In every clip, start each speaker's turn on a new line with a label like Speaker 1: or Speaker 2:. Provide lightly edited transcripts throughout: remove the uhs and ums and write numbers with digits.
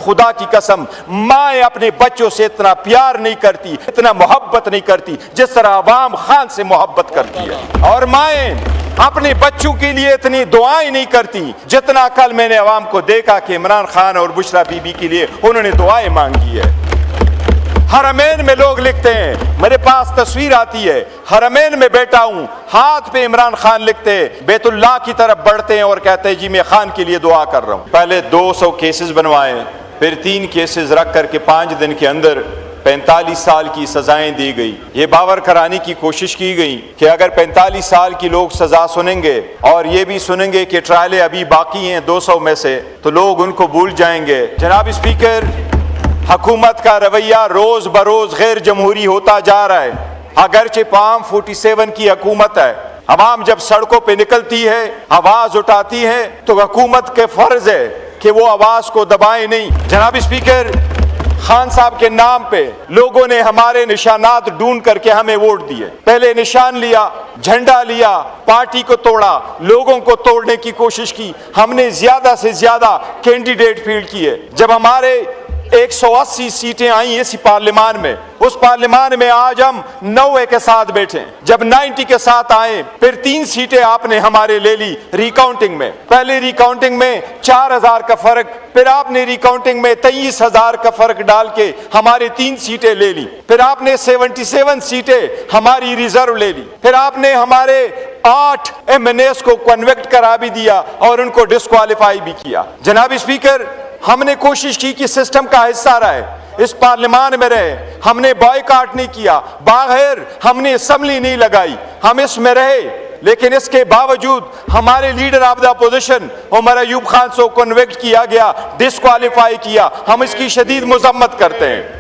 Speaker 1: खुदा की कसम, माएँ अपने बच्चों से इतना प्यार नहीं करती, इतना मोहब्बत नहीं करती जिस तरह अवाम खान से मोहब्बत करती है। और माएँ अपने बच्चों के लिए इतनी दुआएं नहीं करती जितना कल मैंने अवाम को देखा कि इमरान खान और बुशरा बीबी के लिए उन्होंने दुआएं मांगी है। हरमैन में लोग लिखते हैं, मेरे पास तस्वीर आती है, हरमैन में बैठा हूं, हाथ पे इमरान खान लिखते हैं, बैतुल्लाह की तरफ बढ़ते हैं और कहते हैं जी मैं खान के लिए दुआ कर रहा हूं। पहले 200 केसेस बनवाए, फिर 3 केसेस रख करके 5 दिन के अंदर 45 साल की सजाएं दी गई। ये बावर कराने की कोशिश की गई कि अगर 45 साल की लोग सजा सुनेंगे और ये भी सुनेंगे कि ट्रायलें अभी बाकी हैं 200 में से, तो लोग उनको भूल जाएंगे। जनाब स्पीकर, हुकूमत का रवैया रोज बरोज गैर जमहूरी होता जा रहा है। अगरचे पाम 47 की हुकूमत है, अवाम जब सड़कों पे निकलती है, आवाज उठाती है, तो हुकूमत के फर्ज है कि वो आवाज को दबाए नहीं। जनाब स्पीकर, खान साहब के नाम पे लोगों ने हमारे निशानात ढूंढ करके हमें वोट दिए। पहले निशान लिया, झंडा लिया, पार्टी को तोड़ा, लोगों को तोड़ने की कोशिश की। हमने ज्यादा से ज्यादा कैंडिडेट फील्ड किए। जब हमारे 180 सीटें आई इसी पार्लियामान में, उस पार्लियामान में आज हम 90 के साथ बैठे। जब 90 के साथ आए, फिर 3 सीटें आपने हमारे ले ली रिकाउंटिंग में। पहले रिकाउंटिंग में 4000 का फर्क, फिर आपने रिकाउंटिंग में 23,000 का फर्क डाल के हमारे 3 सीटें ले ली। फिर आपने 77 सीटें हमारी रिजर्व ले ली। फिर आपने हमारे 8 MNAs को कन्वेक्ट करा भी दिया और उनको डिस्क्वालीफाई भी किया। जनाब स्पीकर, हमने कोशिश की कि सिस्टम का हिस्सा रहे, इस पार्लियामान में रहे, हमने बॉयकॉट नहीं किया, बाहर हमने असेंबली नहीं लगाई, हम इसमें रहे। लेकिन इसके बावजूद हमारे leader of the opposition Umar Ayub Khan को कन्वेक्ट किया गया, डिस्क्वालीफाई किया। हम इसकी शदीद मुज़म्मत करते हैं।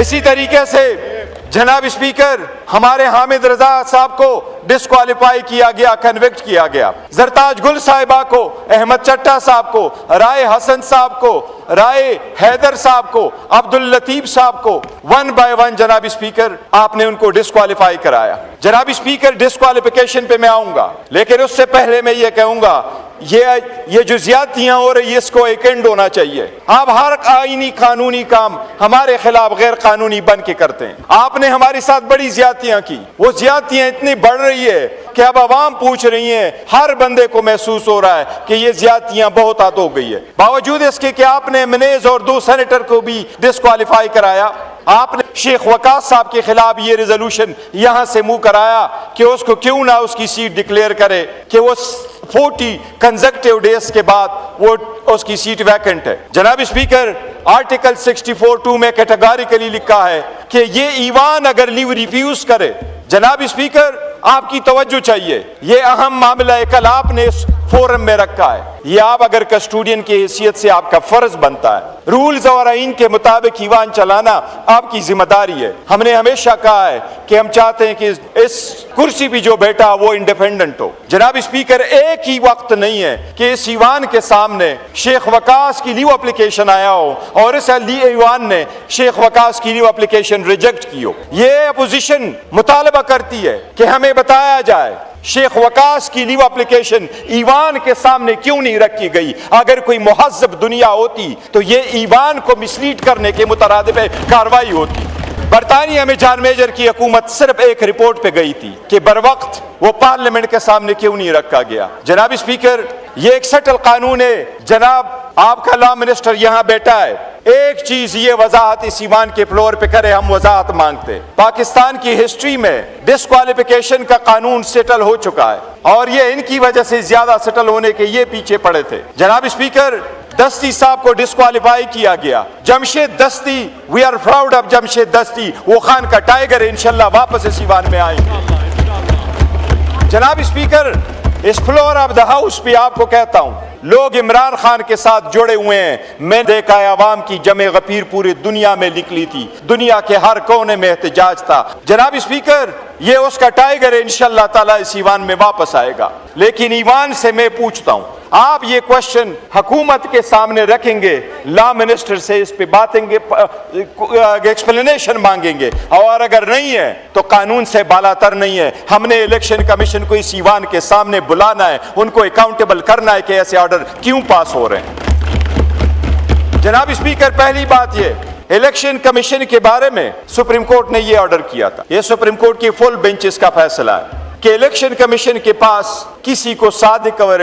Speaker 1: इसी तरीके से जनाब स्पीकर, हमारे हामिद रजा साहब को डिस्क्वालीफाई किया गया, कन्विक्ट किया गया। जरताज गुल साहिबा को, अहमद चट्टा साहब को, राय हसन साहब को, राय हैदर साहब को, अब्दुल लतीफ साहब को 1 बाय 1 जनाब स्पीकर आपने उनको डिस्क्वालीफाई कराया। जनाब स्पीकर, डिस्क्वालिफिकेशन पे मैं आऊंगा, लेकिन उससे पहले मैं ये कहूंगा, ये जो ज्यादतियां हो रही है इसको एक एंड होना चाहिए। आप हर आईनी कानूनी काम हमारे खिलाफ गैर कानूनी बन के करते हैं। आपने हमारे साथ बड़ी ज्यादतियां की, वो ज्यादतियां इतनी बढ़ रही है कि अब आवाम पूछ रही है, हर बंदे को महसूस हो रहा है कि ये ज्यादतियां बहुत हद हो गई है। बावजूद इसके कि आपने MNAs और 2 सेनेटर को भी डिस्क्वालीफाई कराया। आपने शेख वकास साहब के खिलाफ ये रेजोल्यूशन यहां से मुंह कराया कि उसको क्यों ना उसकी सीट डिक्लेयर करे, कि वो 40 कंसेक्यूटिव डेज के बाद वो उसकी सीट वैकेंट है। जनाब स्पीकर, आर्टिकल 64(2) में कैटेगोरिकली लिखा है कि ये ईवान अगर लीव रिफ्यूज करे, जनाब स्पीकर आपकी तवज्जो चाहिए, ये अहम मामला है, कल आपने इस फोरम में रखा है, ये आप अगर कस्टोडियन की हैसियत से आपका फर्ज बनता है। रूल्स और आइन के मुताबिक ईवान चलाना आपकी जिम्मेदारी है। हमने हमेशा कहा है कि हम चाहते हैं कि इस कुर्सी पे जो बैठा वो इंडिपेंडेंट हो। जनाब स्पीकर, एक ही वक्त नहीं है कि इस ईवान के सामने शेख वकास की लीव एप्लीकेशन आया हो और इस ईवान ने शेख वकास की लीव एप्लीकेशन रिजेक्ट की हो। ये अपोजिशन मुतालबा करती है कि हमें बताया जाए शेख वकास की लीव एप्लीकेशन ईवान के सामने क्यों नहीं रखी गई। अगर कोई मुहज़्ज़ब दुनिया होती तो ये ईवान को मिसलीड करने के मुतरादिफ कार्रवाई होती। बरतानिया में जॉन मेजर की हुकूमत सिर्फ एक रिपोर्ट पे गई थी कि बर वक्त वो पार्लियामेंट के सामने क्यों नहीं रखा गया। जनाब स्पीकर, ये एक सटल कानून है। जनाब आपका लॉ मिनिस्टर यहाँ बैठा है, एक चीज ये वजाहत इस ईवान के फ्लोर पे करे, हम वजाहत मांगते हैं। पाकिस्तान की हिस्ट्री में डिस्क्वालिफिकेशन का कानून सेटल हो चुका है और ये इनकी वजह से ज्यादा सेटल होने के ये पीछे पड़े थे। जनाब स्पीकर, दस्ती साहब को डिस्क्वालीफाई किया गया। Jamshed Dasti, we are proud of Jamshed Dasti, वो खान का टाइगर है, इंशाल्लाह वापस इस ईवान में आएंगे। जनाब स्पीकर, इस फ्लोर ऑफ द हाउस पे आपको कहता हूं, लोग इमरान खान के साथ जुड़े हुए हैं। मैं देखा है आवाम की जमे गफीर पूरी दुनिया में निकली थी, दुनिया के हर कोने में एहतजाज था। जनाब स्पीकर, ये उसका टाइगर है, इंशाल्लाह ताला इस ईवान में वापस आएगा। लेकिन ईवान से मैं पूछता हूं, आप ये क्वेश्चन हुकूमत के सामने रखेंगे, लॉ मिनिस्टर से इस पे बातेंगे, एक्सप्लेनेशन मांगेंगे, और अगर नहीं है तो कानून से बालातर नहीं है। हमने इलेक्शन कमीशन को इस ईवान के सामने बुलाना है, उनको अकाउंटेबल करना है कि ऐसे ऑर्डर क्यों पास हो रहे हैं। जनाब स्पीकर, पहली बात ये, इलेक्शन कमीशन के बारे में सुप्रीम कोर्ट ने ये ऑर्डर किया था, ये सुप्रीम कोर्ट की फुल बेंचेस का फैसला है कि इलेक्शन कमीशन के पास किसी को सादिक और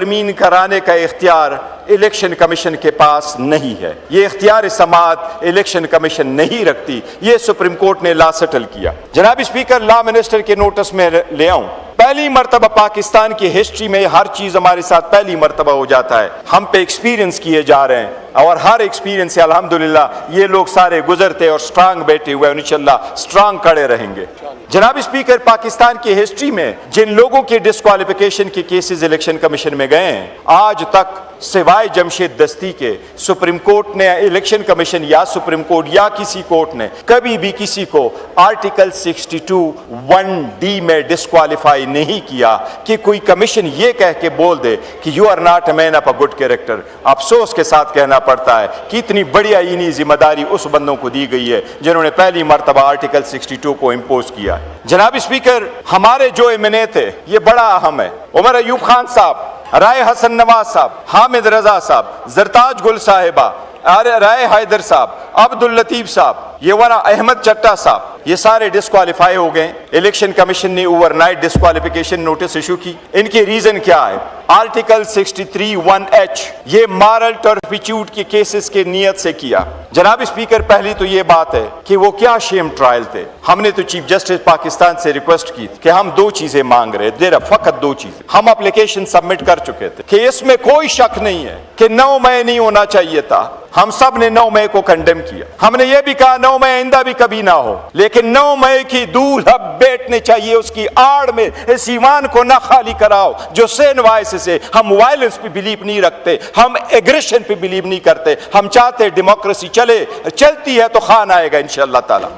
Speaker 1: अमीन कराने का इख्तियार इलेक्शन कमीशन के पास नहीं है। ये इख्तियार समाअत इलेक्शन कमीशन नहीं रखती। ये सुप्रीम कोर्ट ने ला सेटल किया। जनाब स्पीकर, लॉ मिनिस्टर के नोटिस में ले आऊं, पहली मर्तबा पाकिस्तान की हिस्ट्री में हर चीज हमारे साथ पहली मर्तबा हो जाता है। हम पे एक्सपीरियंस किए जा रहे हैं और हर एक्सपीरियंस से अल्हम्दुलिल्लाह ये लोग सारे गुजरते और स्ट्रांग बैठे हुए इंशाल्लाह स्ट्रांग खड़े रहेंगे। जनाब स्पीकर, पाकिस्तान की हिस्ट्री में जिन लोगों के डिस्क्वालिफिकेशन के केसेस इलेक्शन कमीशन में गए हैं, आज तक सिवाय जमशेद दस्ती के सुप्रीम कोर्ट ने, इलेक्शन कमीशन या सुप्रीम कोर्ट या किसी कोर्ट ने कभी भी किसी को आर्टिकल 62(1)(d) में डिस्क्वालीफाई नहीं किया कि कोई कमीशन ये कह के बोल दे कि you are not a man of a good character. अफसोस के साथ कहना पड़ता है कि इतनी बड़ी आईनी जिम्मेदारी उस बंदों को दी गई है जिन्होंने पहली मर्तबा आर्टिकल 62 को इम्पोज किया। जनाब स्पीकर, हमारे जो एमएनए थे ये बड़ा अहम है। उमर अयूब खान साहब, राय हसन नवाज साहब, हामिद रजा साहब, जरताज गुल साहिबा, राय हैदर साहब, अब्दुल लतीफ साहब, ये वाला अहमद चट्टा साहब, ये सारे डिस्क्वालीफाई हो गए। इलेक्शन कमीशन ने ओवरनाइट डिस्क्वालिफिकेशन नोटिस इशू की। इनके रीजन क्या है? आर्टिकल 63(1)(h) ये मॉरल टर्पिट्यूड के केसेस के नियत से किया। जनाब स्पीकर, पहली तो ये बात है कि वो क्या शेम ट्रायल थे। हमने तो चीफ जस्टिस पाकिस्तान से रिक्वेस्ट की कि हम दो चीजें मांग रहे थे, फकत दो चीजें। हम एप्लीकेशन सबमिट कर चुके थे कि इसमें कोई शक नहीं है कि 9 मई नहीं होना चाहिए था। हम सब ने 9 मई को कंडेम किया। हमने ये भी कहा 9 मई आइंदा भी कभी ना हो, लेकिन 9 मई की दूल्हा बैठने चाहिए, उसकी आड़ में इस ईमान को ना खाली कराओ जो सेन वायस से। हम वायलेंस पे बिलीव नहीं रखते, हम एग्रेशन पे बिलीव नहीं करते। हम चाहते डेमोक्रेसी चलती है तो खान आएगा इंशाअल्लाह ताला।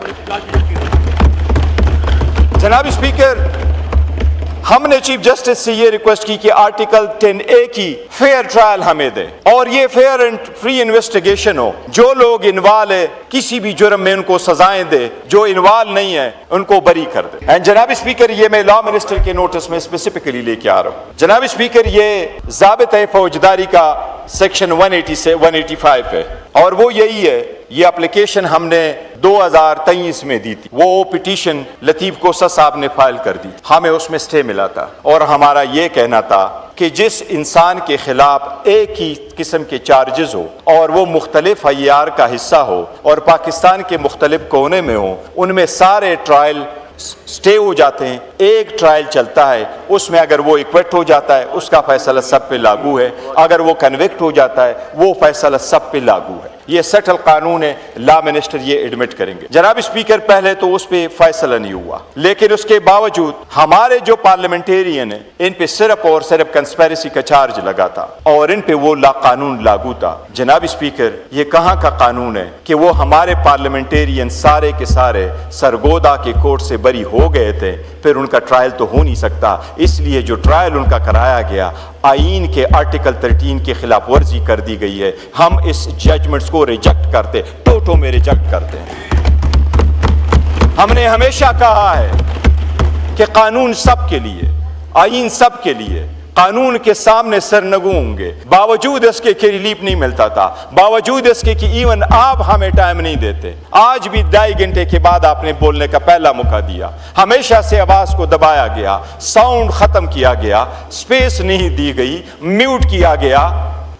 Speaker 1: जनाब स्पीकर, हमने चीफ जस्टिस से ये रिक्वेस्ट की कि आर्टिकल 10A की फेयर ट्रायल हमें दे और ये फेयर एंड फ्री इन्वेस्टिगेशन हो। जो लोग इन्वॉल्व है किसी भी जुर्म में उनको सजाएं दे, जो इन्वॉल्व नहीं है उनको बरी कर दे। एंड जनाब स्पीकर, ये मैं लॉ मिनिस्टर के नोटिस में स्पेसिफिकली लेके आ रहा हूँ। जनाब स्पीकर, ये ज़ाबिता फौजदारी का सेक्शन 185 है और वो यही है। ये एप्लीकेशन हमने 2023 में दी थी। वो पिटीशन लतीफ कोसा साहब ने फाइल कर दी, हमें उसमें स्टे मिला था और हमारा ये कहना था कि जिस इंसान के खिलाफ एक ही किस्म के चार्जेस हो और वो मुख्तलिफ अय्यार का हिस्सा हो और पाकिस्तान के मुख्तलिफ कोने में हो, उनमें सारे ट्रायल स्टे हो जाते हैं। एक ट्रायल चलता है, उसमें अगर वो इक्विट हो जाता है उसका फैसला सब पे लागू है, अगर वो कन्विक्ट हो जाता है वो फैसला सब पे लागू है। ये सेटल कानून है, लॉ मिनिस्टर ये एडमिट करेंगे। जनाब स्पीकर, पहले तो उस पे फैसला नहीं हुआ, लेकिन उसके बावजूद हमारे जो पार्लियामेंटेरियन है इन पे सिर्फ और सिर्फ कंस्पेरेसी का चार्ज लगा था और इन पे वो कानून लागू था। जनाब स्पीकर, ये कहाँ का कानून है कि वो हमारे पार्लियामेंटेरियन सारे के सारे सरगोदा के कोर्ट से बरी हो गए थे, फिर उनका ट्रायल तो हो नहीं सकता। इसलिए जो ट्रायल उनका कराया गया आईन के आर्टिकल 13 की खिलाफ वर्जी कर दी गई है। हम इस जजमेंट्स को रिजेक्ट करते, टोटो में रिजेक्ट करते हैं। हमने हमेशा कहा है कि कानून सबके लिए, आईन सबके लिए, कानून के सामने सरनगू होंगे। बावजूद इसके कि रिलीफ नहीं मिलता था, बावजूद इसके कि इवन आप हमें टाइम नहीं देते। आज भी 2.5 घंटे के बाद आपने बोलने का पहला मौका दिया। हमेशा से आवाज को दबाया गया, साउंड खत्म किया गया, स्पेस नहीं दी गई, म्यूट किया गया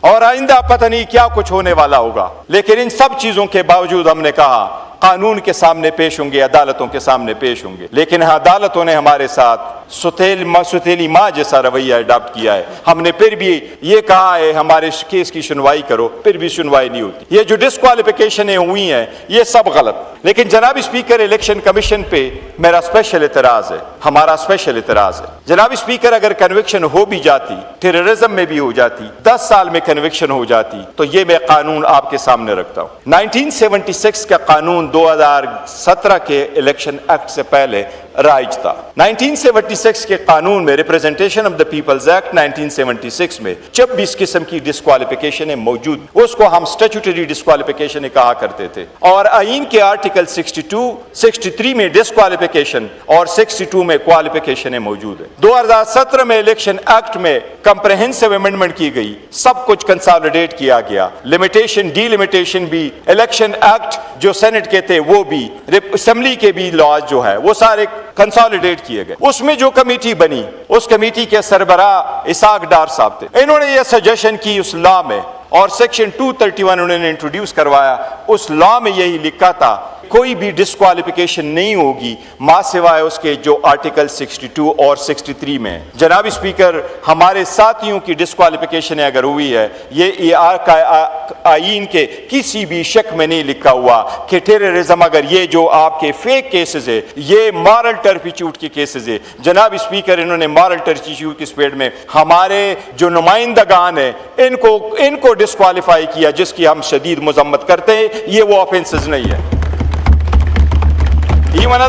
Speaker 1: और आइंदा पता नहीं क्या कुछ होने वाला होगा। लेकिन इन सब चीजों के बावजूद हमने कहा कानून के सामने पेश होंगे, अदालतों के सामने पेश होंगे। लेकिन अदालतों ने हमारे साथ सुतेली माँ जैसा रवैया अडॉप्ट किया है। हमने फिर भी ये कहा है हमारे केस की सुनवाई करो, फिर भी सुनवाई नहीं होती। ये जो डिस्क्वालिफिकेशनें हुई हैं ये सब गलत। लेकिन जनाब स्पीकर, इलेक्शन कमीशन पे मेरा स्पेशल इतराज है, हमारा स्पेशल इतराज है। जनाब स्पीकर, अगर कन्विक्शन हो भी जाती, टेररिज्म में भी हो जाती, 10 साल में कन्विक्शन हो जाती, तो ये मैं कानून आपके सामने रखता हूँ। 1976 का कानून 2017 के इलेक्शन एक्ट से पहले राइज था। 1976 के कानून में, representation of the people's act 1976 में, जब भी इस किस्म की डिस्क्वालिफिकेशन मौजूद, उसको हम स्टैट्यूटरी डिस्क्वालिफिकेशन कहा करते थे। और आईन के आर्टिकल 62, 63 में डिस्क्वालिफिकेशन और 62 में क्वालिफिकेशन मौजूद है। 2017 में इलेक्शन एक्ट में कंप्रहेंसिव अमेंडमेंट की गई, सब कुछ कंसोलिडेट किया गया, लिमिटेशन डीलिमिटेशन भी, इलेक्शन एक्ट जो सेनेट के थे वो भी, असेंबली के भी लॉज जो है वो सारे कंसोलिडेट किए गए। उसमें जो कमेटी बनी, उस कमेटी के सरबराह इसाक डार साहब थे। इन्होंने ये सजेशन की उस लॉ में, और सेक्शन 231 उन्होंने इंट्रोड्यूस करवाया। उस लॉ में यही लिखा था कोई भी डिस्क्वालिफिकेशन नहीं होगी मां सिवाय उसके जो आर्टिकल 62 और 63 में। जनाब स्पीकर, हमारे साथियों की डिस्क्वालिफिकेशन अगर हुई है, ये आईन के किसी भी शक में नहीं लिखा हुआ कि टेररिज्म, अगर ये जो आपके फेक केसेस है, ये मॉरल टर्पिट्यूड के केसेस है। जनाब स्पीकर, इन्होंने मॉरल टर्पिट्यूड की स्पेड में हमारे जो नुमाइंदगान है इनको डिस्क्वालीफाई किया, जिसकी हम शदीद मजम्मत करते हैं। ये वो ऑफेंसेस नहीं है। Even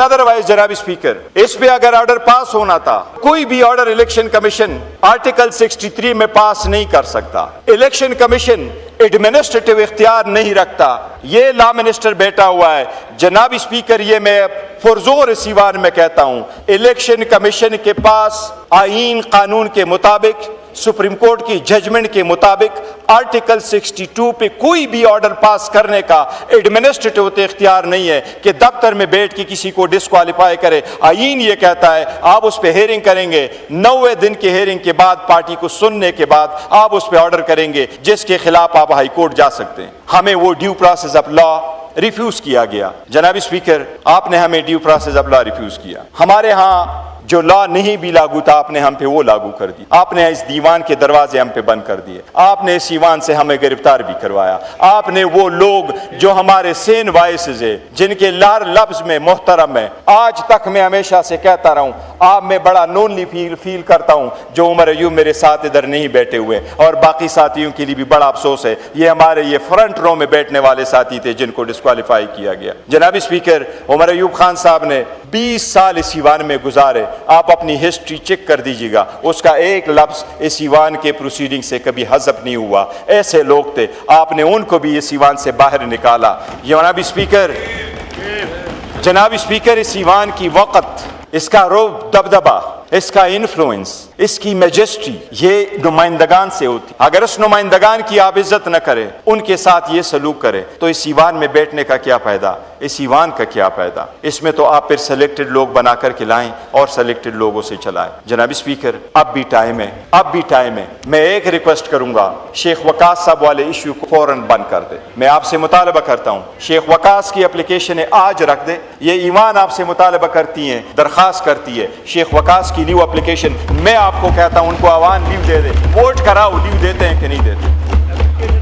Speaker 1: otherwise, जनाब स्पीकर, इस पे अगर ऑर्डर पास होना था, कोई भी ऑर्डर इलेक्शन कमीशन आर्टिकल 63 में पास नहीं कर सकता। इलेक्शन कमीशन एडमिनिस्ट्रेटिव इख्तियार नहीं रखता। ये लॉ मिनिस्टर बैठा हुआ है। जनाब स्पीकर, ये मैं पुरजोर इस ईवान में कहता हूं, इलेक्शन कमीशन के पास आईन कानून के मुताबिक, सुप्रीम कोर्ट की जजमेंट के मुताबिक आर्टिकल 62 पे कोई भी ऑर्डर पास करने का एडमिनिस्ट्रेटिव इख्तियार नहीं है कि दफ्तर में बैठ के किसी को डिस्क्वालीफाई करे। आईन ये कहता है आप उस पर हेयरिंग करेंगे, 90 दिन की हेयरिंग के बाद, पार्टी को सुनने के बाद आप उस पर ऑर्डर करेंगे, जिसके खिलाफ आप हाई कोर्ट जा सकते हैं। हमें वो due process of law refuse किया गया। जनाब स्पीकर, आपने हमें due process of law refuse किया। हमारे यहाँ जो लॉ नहीं भी लागू था, आपने हम पे वो लागू कर दी। आपने इस दीवान के दरवाजे हम पे बंद कर दिए। आपने इस ईवान से हमें गिरफ्तार भी करवाया। आपने वो लोग जो हमारे सेन वॉइसेस है, जिनके लार लफ्ज में मोहतरम है, आज तक मैं हमेशा से कहता रहा हूं, आप मैं बड़ा लोनली फील करता हूं जो उमर अयूब मेरे साथ इधर नहीं बैठे हुए, और बाकी साथियों के लिए भी बड़ा अफसोस है। ये हमारे ये फ्रंट रो में बैठने वाले साथी थे जिनको डिस्क्वालीफाई किया गया। जनाब स्पीकर, उमर अयूब खान साहब ने 20 साल इस ईवान में गुजारे। आप अपनी हिस्ट्री चेक कर दीजिएगा, उसका एक लफ्ज इस ईवान के प्रोसीडिंग से कभी हज़फ नहीं हुआ। ऐसे लोग थे, आपने उनको भी इस ईवान से बाहर निकाला। जनाब स्पीकर, इस ईवान की वक़्त, इसका रूब, दबदबा, इसका इन्फ्लुएंस, इसकी मैजेस्टी, ये नुमाइंदगान से होती। अगर उस नुमाइंदगान की आप इज्जत न करें, उनके साथ ये सलूक करें, तो इस ईवान में बैठने का क्या फायदा, इस ईवान का क्या फायदा। इसमें तो आप फिर सेलेक्टेड लोग बना करके लाएं और सेलेक्टेड लोगों से चलाएं। जनाब स्पीकर, अब भी टाइम है, अब भी टाइम है। मैं एक रिक्वेस्ट करूंगा, शेख वकास साहब वाले इश्यू को फौरन बंद कर दे। मैं आपसे मुतालबा करता हूं, शेख वकास की एप्लीकेशन आज रख दे। ये ईवान आपसे मुतालबा करती है, दरखास्त करती है, शेख वकास की लीव एप्लीकेशन, मैं आपको कहता हूं उनको आवान लीव दे दे। वोट कराओ, लीव देते हैं कि नहीं देते।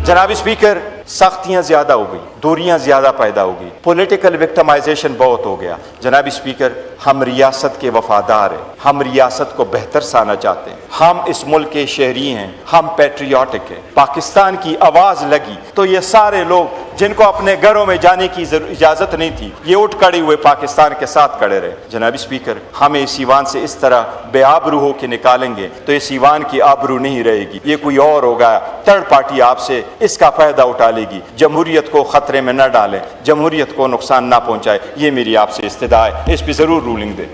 Speaker 1: जनाब स्पीकर, सख्तियां ज्यादा हो गई, दूरियां ज्यादा पैदा हो गई, पॉलिटिकल विक्टिमाइजेशन बहुत हो गया। जनाब स्पीकर, हम रियासत के वफादार हैं, हम रियासत को बेहतर साना चाहते हैं, हम इस मुल्क के शहरी हैं, हम पैट्रियाटिक हैं। पाकिस्तान की आवाज लगी तो ये सारे लोग जिनको अपने घरों में जाने की इजाजत नहीं थी, ये उठ खड़े हुए पाकिस्तान के साथ खड़े रहे। जनाब स्पीकर, हमें इस ईवान से इस तरह बेआबरू होकर निकालेंगे तो इस ईवान की आबरू नहीं रहेगी, ये कोई और होगा, थर्ड पार्टी आपसे इसका फायदा उठा लेगी। जमहूरियत को खतरे में न डालें, जमहूरियत को नुकसान ना पहुंचाए, ये मेरी आपसे इस्तदा है। इस पर जरूर रूलिंग दे।